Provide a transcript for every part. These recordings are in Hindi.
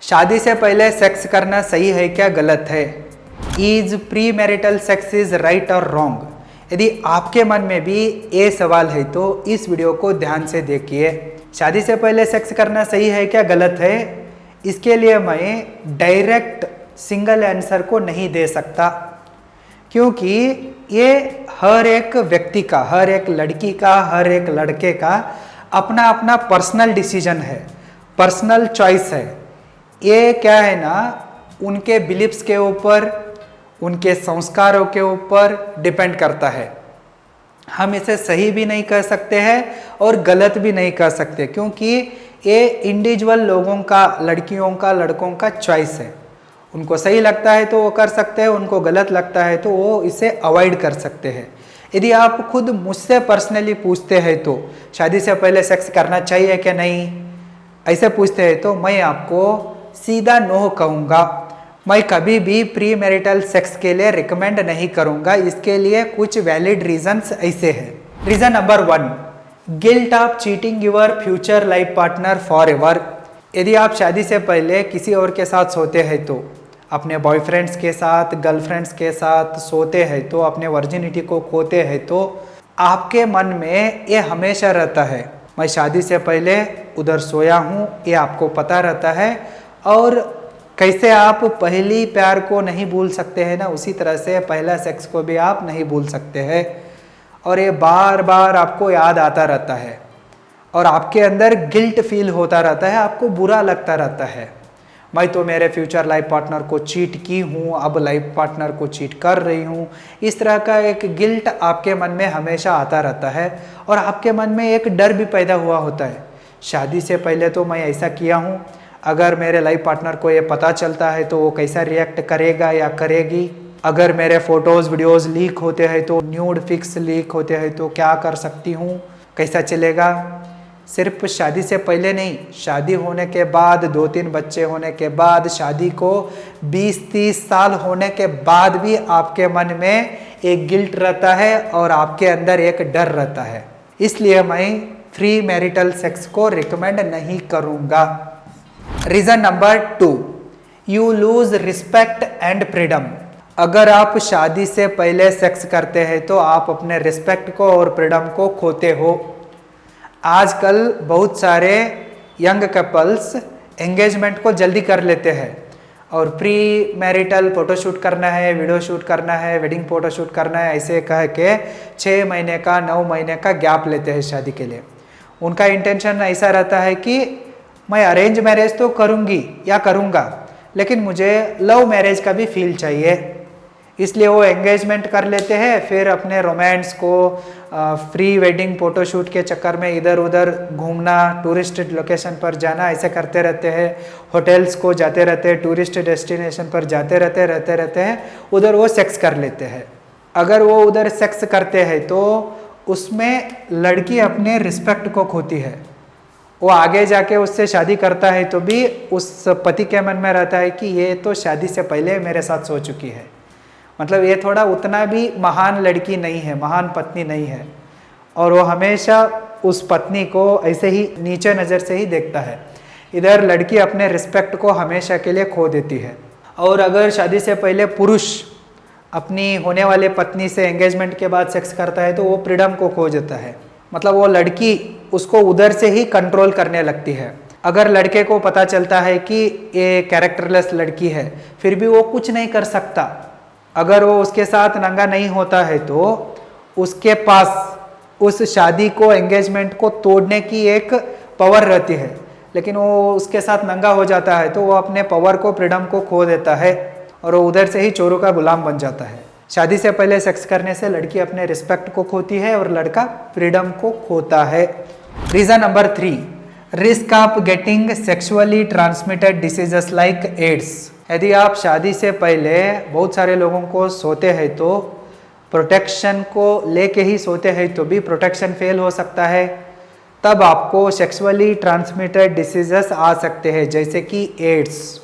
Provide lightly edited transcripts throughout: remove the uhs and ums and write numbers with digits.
शादी से पहले सेक्स करना सही है क्या गलत है? Is pre marital sex is right और रॉन्ग? यदि आपके मन में भी ये सवाल है तो इस वीडियो को ध्यान से देखिए। शादी से पहले सेक्स करना सही है क्या गलत है, इसके लिए मैं डायरेक्ट सिंगल आंसर को नहीं दे सकता, क्योंकि ये हर एक व्यक्ति का, हर एक लड़की का, हर एक लड़के का अपना अपना पर्सनल डिसीजन है, पर्सनल चॉइस है। ये क्या है ना, उनके बिलीफ्स के ऊपर, उनके संस्कारों के ऊपर डिपेंड करता है। हम इसे सही भी नहीं कह सकते हैं और गलत भी नहीं कह सकते, क्योंकि ये इंडिविजुअल लोगों का, लड़कियों का, लड़कों का चॉइस है। उनको सही लगता है तो वो कर सकते हैं, उनको गलत लगता है तो वो इसे अवॉइड कर सकते हैं। यदि आप खुद मुझसे पर्सनली पूछते हैं तो शादी से पहले सेक्स करना चाहिए क्या नहीं, ऐसे पूछते हैं तो मैं आपको सीधा नो कहूँगा। मैं कभी भी प्री मैरिटल सेक्स के लिए रिकमेंड नहीं करूँगा। इसके लिए कुछ वैलिड रीजंस ऐसे हैं। Reason number 1, guilt of cheating your future life partner for ever. यदि आप शादी से पहले किसी और के साथ सोते हैं तो, अपने बॉयफ्रेंड्स के साथ, गर्लफ्रेंड्स के साथ सोते हैं तो, अपने वर्जिनिटी को खोते हैं तो आपके मन में ये हमेशा रहता है, मैं शादी से पहले उधर सोया हूँ, ये आपको पता रहता है। और कैसे आप पहली प्यार को नहीं भूल सकते हैं ना, उसी तरह से पहला सेक्स को भी आप नहीं भूल सकते हैं। और ये बार बार आपको याद आता रहता है और आपके अंदर गिल्ट फील होता रहता है, आपको बुरा लगता रहता है, मैं तो मेरे फ्यूचर लाइफ पार्टनर को चीट की हूँ, अब लाइफ पार्टनर को चीट कर रही हूँ। इस तरह का एक गिल्ट आपके मन में हमेशा आता रहता है और आपके मन में एक डर भी पैदा हुआ होता है, शादी से पहले तो मैं ऐसा किया हूँ, अगर मेरे लाइफ पार्टनर को ये पता चलता है तो वो कैसा रिएक्ट करेगा या करेगी, अगर मेरे फोटोज़ वीडियोज़ लीक होते हैं तो, न्यूड पिक्स लीक होते हैं तो क्या कर सकती हूँ, कैसा चलेगा। सिर्फ शादी से पहले नहीं, शादी होने के बाद, 2-3 बच्चे होने के बाद, शादी को 20-30 साल होने के बाद भी आपके मन में एक गिल्ट रहता है और आपके अंदर एक डर रहता है। इसलिए मैं प्री मैरिटल सेक्स को रिकमेंड नहीं करूँगा। Reason number 2, you lose respect and freedom. अगर आप शादी से पहले सेक्स करते हैं तो आप अपने रिस्पेक्ट को और फ्रीडम को खोते हो। आजकल बहुत सारे यंग कपल्स एंगेजमेंट को जल्दी कर लेते हैं और प्री मैरिटल फोटोशूट करना है, वीडियो शूट करना है, वेडिंग फोटोशूट करना है, ऐसे कह के 6 महीने का, 9 महीने का गैप लेते हैं शादी के लिए। उनका इंटेंशन ऐसा रहता है कि मैं अरेंज मैरिज तो करूँगी या करूँगा, लेकिन मुझे लव मैरिज का भी फील चाहिए, इसलिए वो एंगेजमेंट कर लेते हैं। फिर अपने रोमांस को प्री वेडिंग फ़ोटोशूट के चक्कर में इधर उधर घूमना, टूरिस्ट लोकेशन पर जाना, ऐसे करते रहते हैं, होटल्स को जाते रहते हैं, टूरिस्ट डेस्टिनेशन पर जाते रहते हैं, उधर वो सेक्स कर लेते हैं। अगर वो उधर सेक्स करते हैं तो उसमें लड़की अपने रिस्पेक्ट को खोती है। वो आगे जाके उससे शादी करता है तो भी उस पति के मन में रहता है कि ये तो शादी से पहले मेरे साथ सो चुकी है, मतलब ये थोड़ा उतना भी महान लड़की नहीं है, महान पत्नी नहीं है, और वो हमेशा उस पत्नी को ऐसे ही नीचे नज़र से ही देखता है। इधर लड़की अपने रिस्पेक्ट को हमेशा के लिए खो देती है। और अगर शादी से पहले पुरुष अपनी होने वाली पत्नी से एंगेजमेंट के बाद सेक्स करता है तो वो फ्रीडम को खो देता है, मतलब वो लड़की उसको उधर से ही कंट्रोल करने लगती है। अगर लड़के को पता चलता है कि ये कैरेक्टरलेस लड़की है, फिर भी वो कुछ नहीं कर सकता। अगर वो उसके साथ नंगा नहीं होता है तो उसके पास उस शादी को, एंगेजमेंट को तोड़ने की एक पावर रहती है, लेकिन वो उसके साथ नंगा हो जाता है तो वो अपने पावर को, फ्रीडम को खो देता है और वो उधर से ही चोरों का गुलाम बन जाता है। शादी से पहले सेक्स करने से लड़की अपने रिस्पेक्ट को खोती है और लड़का फ्रीडम को खोता है। Reason number 3, risk of getting sexually transmitted diseases like AIDS. यदि आप शादी से पहले बहुत सारे लोगों को सोते हैं तो प्रोटेक्शन को लेके ही सोते हैं तो भी प्रोटेक्शन फेल हो सकता है, तब आपको सेक्सुअली ट्रांसमिटेड डिसीजेस आ सकते हैं, जैसे कि एड्स।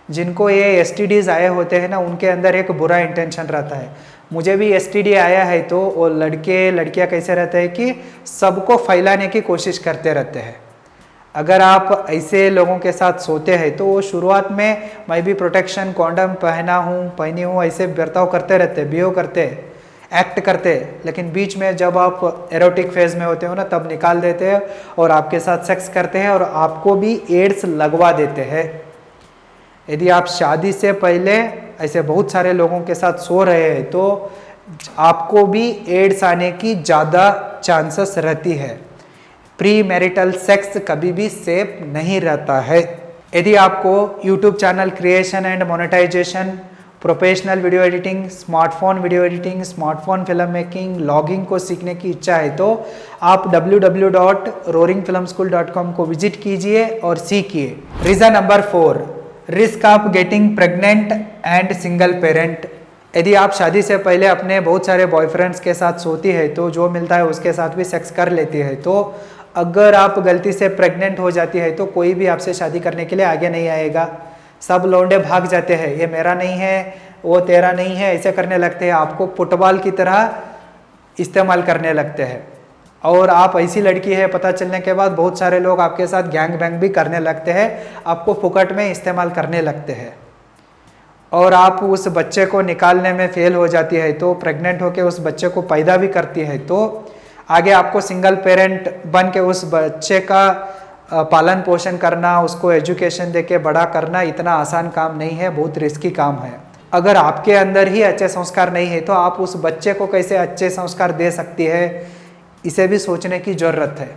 जिनको ये एसटीडीज आए होते हैं ना, उनके अंदर एक बुरा इंटेंशन रहता है। मुझे भी एसटीडी आया है तो वो लड़के लड़कियां कैसे रहते हैं कि सबको फैलाने की कोशिश करते रहते हैं। अगर आप ऐसे लोगों के साथ सोते हैं तो वो शुरुआत में मैं भी प्रोटेक्शन कॉन्डम पहनी हूँ ऐसे बर्ताव करते रहते, बिहेव करते, एक्ट करते, लेकिन बीच में जब आप एरोटिक फेज में होते हो ना तब निकाल देते हैं और आपके साथ सेक्स करते हैं और आपको भी एड्स लगवा देते हैं। यदि आप शादी से पहले ऐसे बहुत सारे लोगों के साथ सो रहे हैं तो आपको भी एड्स आने की ज़्यादा चांसेस रहती है। प्री मैरिटल सेक्स कभी भी सेफ नहीं रहता है। यदि आपको YouTube channel creation and monetisation, professional video editing, smartphone video editing, smartphone film making, vlogging को सीखने की इच्छा है तो आप www.roaringfilmschool.com को विजिट कीजिए और सीखिए। Reason number 4, risk of getting pregnant and single parent. यदि आप शादी से पहले अपने बहुत सारे बॉयफ्रेंड्स के साथ सोती है तो जो मिलता है उसके साथ भी सेक्स कर लेती है, तो अगर आप गलती से प्रेग्नेंट हो जाती है तो कोई भी आपसे शादी करने के लिए आगे नहीं आएगा। सब लौंडे भाग जाते हैं, ये मेरा नहीं है, वो तेरा नहीं है, ऐसे करने लगते हैं, आपको फुटबॉल की तरह इस्तेमाल करने लगते हैं। और आप ऐसी लड़की है पता चलने के बाद बहुत सारे लोग आपके साथ गैंग बैंग भी करने लगते हैं, आपको फुकट में इस्तेमाल करने लगते हैं। और आप उस बच्चे को निकालने में फेल हो जाती है तो प्रेग्नेंट होकर उस बच्चे को पैदा भी करती है तो आगे आपको सिंगल पेरेंट बन के उस बच्चे का पालन पोषण करना, उसको एजुकेशन देके बड़ा करना इतना आसान काम नहीं है, बहुत रिस्की काम है। अगर आपके अंदर ही अच्छे संस्कार नहीं है तो आप उस बच्चे को कैसे अच्छे संस्कार दे सकती है, इसे भी सोचने की ज़रूरत है।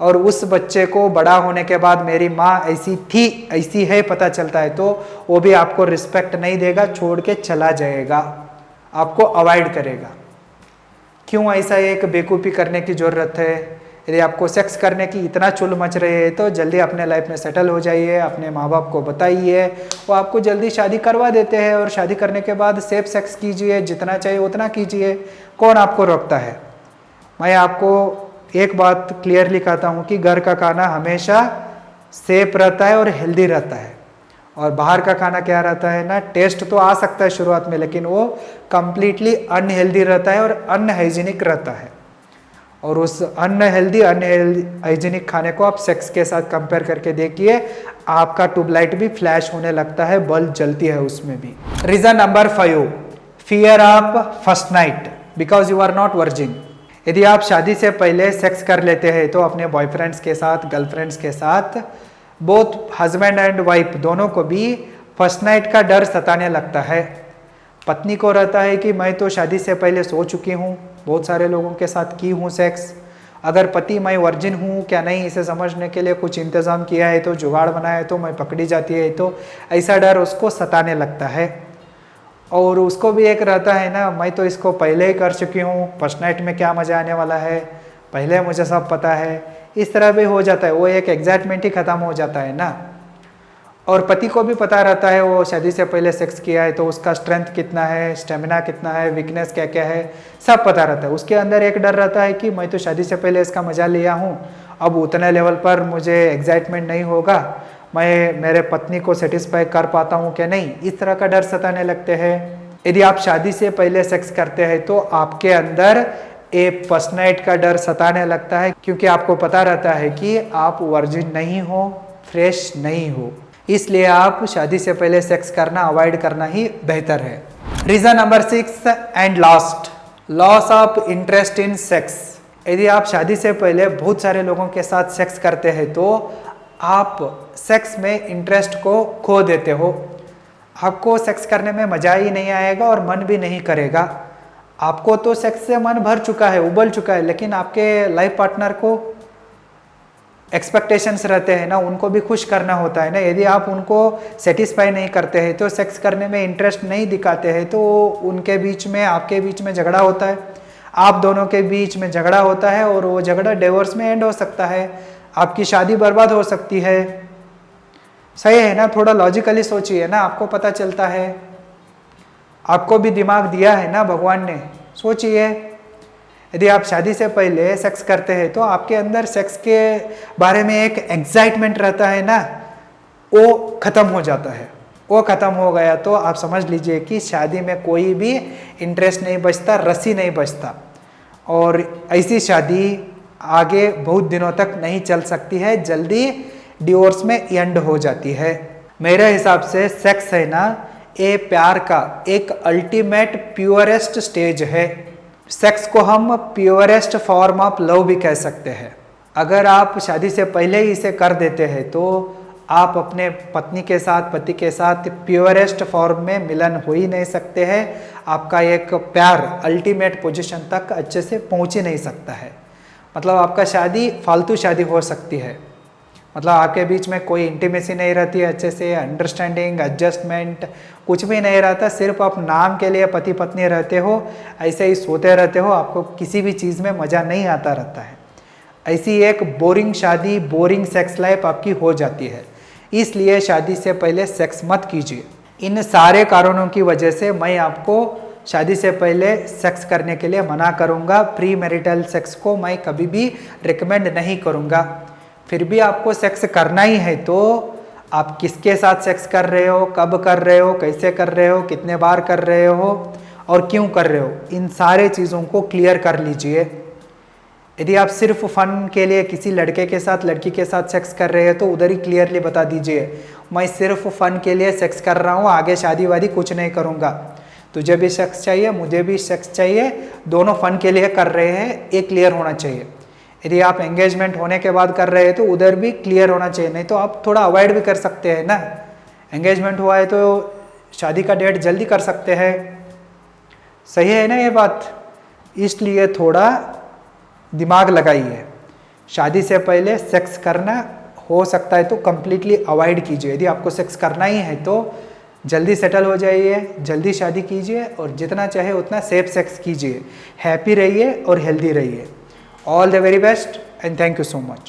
और उस बच्चे को बड़ा होने के बाद मेरी माँ ऐसी थी ऐसी है पता चलता है तो वो भी आपको रिस्पेक्ट नहीं देगा, छोड़ के चला जाएगा, आपको अवॉइड करेगा। क्यों ऐसा एक बेवकूफ़ी करने की ज़रूरत है? यदि आपको सेक्स करने की इतना चुल मच रही है तो जल्दी अपने लाइफ में सेटल हो जाइए, अपने माँ बाप को बताइए, वो आपको जल्दी शादी करवा देते हैं और शादी करने के बाद सेफ सेक्स कीजिए, जितना चाहिए उतना कीजिए, कौन आपको रोकता है। मैं आपको एक बात क्लियरली कहता हूँ कि घर का खाना हमेशा सेफ रहता है और हेल्दी रहता है, और बाहर का खाना क्या रहता है ना, टेस्ट तो आ सकता है शुरुआत में लेकिन वो कंप्लीटली अनहेल्दी रहता है और अनहाइजीनिक रहता है। और उस अनहाइजीनिक खाने को आप सेक्स के साथ कंपेयर करके देखिए, आपका ट्यूबलाइट भी फ्लैश होने लगता है, बल्ब जलती है उसमें भी। Reason number 5, fear of first night because you are not virgin. यदि आप शादी से पहले सेक्स कर लेते हैं तो अपने बॉयफ्रेंड्स के साथ, गर्लफ्रेंड्स के साथ, बोथ हस्बैंड एंड वाइफ दोनों को भी फर्स्ट नाइट का डर सताने लगता है। पत्नी को रहता है कि मैं तो शादी से पहले सो चुकी हूँ, बहुत सारे लोगों के साथ की हूँ सेक्स, अगर पति मैं वर्जिन हूँ क्या नहीं इसे समझने के लिए कुछ इंतज़ाम किया है तो, जुगाड़ बनाया है तो मैं पकड़ी जाती है तो ऐसा डर उसको सताने लगता है। और उसको भी एक रहता है ना, मैं तो इसको पहले ही कर चुकी हूँ, फर्स्ट नाइट में क्या मज़ा आने वाला है, पहले मुझे सब पता है, इस तरह भी हो जाता है, वो एक एक्साइटमेंट ही ख़त्म हो जाता है ना। और पति को भी पता रहता है वो शादी से पहले सेक्स किया है तो उसका स्ट्रेंथ कितना है, स्टेमिना कितना है, वीकनेस क्या क्या है, सब पता रहता है। उसके अंदर एक डर रहता है कि मैं तो शादी से पहले इसका मज़ा लिया हूँ, अब उतने लेवल पर मुझे एक्साइटमेंट नहीं होगा, मैं मेरे पत्नी को सेटिस्फाई कर पाता हूँ क्या नहीं, इस तरह का डर सताने लगते हैं। यदि आप शादी से पहले सेक्स करते हैं तो आपके अंदर एक फर्स्ट नाइट का डर सताने लगता है, क्योंकि आपको पता रहता है कि आप वर्जिन नहीं हो, फ्रेश नहीं हो, इसलिए आप शादी से पहले सेक्स करना अवॉइड करना ही बेहतर है। Reason number 6 and last, loss of interest in sex. यदि आप शादी से पहले बहुत सारे लोगों के साथ सेक्स करते हैं तो आप सेक्स में इंटरेस्ट को खो देते हो, आपको सेक्स करने में मज़ा ही नहीं आएगा और मन भी नहीं करेगा। आपको तो सेक्स से मन भर चुका है, उबल चुका है, लेकिन आपके लाइफ पार्टनर को एक्सपेक्टेशंस रहते हैं ना, उनको भी खुश करना होता है ना। यदि आप उनको सेटिस्फाई नहीं करते हैं तो सेक्स करने में इंटरेस्ट नहीं दिखाते हैं तो उनके बीच में, आपके बीच में झगड़ा होता है, आप दोनों के बीच में झगड़ा होता है और वो झगड़ा डिवोर्स में एंड हो सकता है, आपकी शादी बर्बाद हो सकती है। सही है ना, थोड़ा लॉजिकली सोचिए ना, आपको पता चलता है, आपको भी दिमाग दिया है ना भगवान ने, सोचिए। यदि आप शादी से पहले सेक्स करते हैं तो आपके अंदर सेक्स के बारे में एक एक्साइटमेंट रहता है ना, वो ख़त्म हो जाता है। वो ख़त्म हो गया तो आप समझ लीजिए कि शादी में कोई भी इंटरेस्ट नहीं बचता, रस्सी नहीं बचता, और ऐसी शादी आगे बहुत दिनों तक नहीं चल सकती है, जल्दी डिवोर्स में एंड हो जाती है। मेरे हिसाब से सेक्स है ना, ये प्यार का एक अल्टीमेट प्योरेस्ट स्टेज है। सेक्स को हम प्योरेस्ट फॉर्म ऑफ लव भी कह सकते हैं। अगर आप शादी से पहले ही इसे कर देते हैं तो आप अपने पत्नी के साथ, पति के साथ प्योरेस्ट फॉर्म में मिलन हो ही नहीं सकते हैं। आपका एक प्यार अल्टीमेट पोजीशन तक अच्छे से पहुंच ही नहीं सकता है। मतलब आपका शादी फालतू शादी हो सकती है। मतलब आपके बीच में कोई इंटीमेसी नहीं रहती है, अच्छे से अंडरस्टैंडिंग, एडजस्टमेंट कुछ भी नहीं रहता। सिर्फ आप नाम के लिए पति पत्नी रहते हो, ऐसे ही सोते रहते हो, आपको किसी भी चीज़ में मज़ा नहीं आता रहता है। ऐसी एक बोरिंग शादी, बोरिंग सेक्स लाइफ आपकी हो जाती है। इसलिए शादी से पहले सेक्स मत कीजिए। इन सारे कारणों की वजह से मैं आपको शादी से पहले सेक्स करने के लिए मना करूँगा। प्री मैरिटल सेक्स को मैं कभी भी रिकमेंड नहीं करूँगा। फिर भी आपको सेक्स करना ही है तो आप किसके साथ सेक्स कर रहे हो, कब कर रहे हो, कैसे कर रहे हो, कितने बार कर रहे हो और क्यों कर रहे हो, इन सारे चीज़ों को क्लियर कर लीजिए। यदि आप सिर्फ फन के लिए किसी लड़के के साथ, लड़की के साथ सेक्स कर रहे हैं तो उधर ही क्लियरली बता दीजिए, मैं सिर्फ फन के लिए सेक्स कर रहा हूँ, आगे शादी वादी कुछ नहीं करूँगा। तुझे भी सेक्स चाहिए, मुझे भी सेक्स चाहिए, दोनों फन के लिए कर रहे हैं, ये क्लियर होना चाहिए। यदि आप एंगेजमेंट होने के बाद कर रहे हैं तो उधर भी क्लियर होना चाहिए। नहीं तो आप थोड़ा अवॉइड भी कर सकते हैं ना। एंगेजमेंट हुआ है तो शादी का डेट जल्दी कर सकते हैं। सही है ना ये बात? इसलिए थोड़ा दिमाग लगाइए। शादी से पहले सेक्स करना हो सकता है तो कंप्लीटली अवॉइड कीजिए। यदि आपको सेक्स करना ही है तो जल्दी सेटल हो जाइए, जल्दी शादी कीजिए और जितना चाहे उतना सेफ सेक्स कीजिए। हैप्पी रहिए और हेल्दी रहिए। All the very best and thank you so much.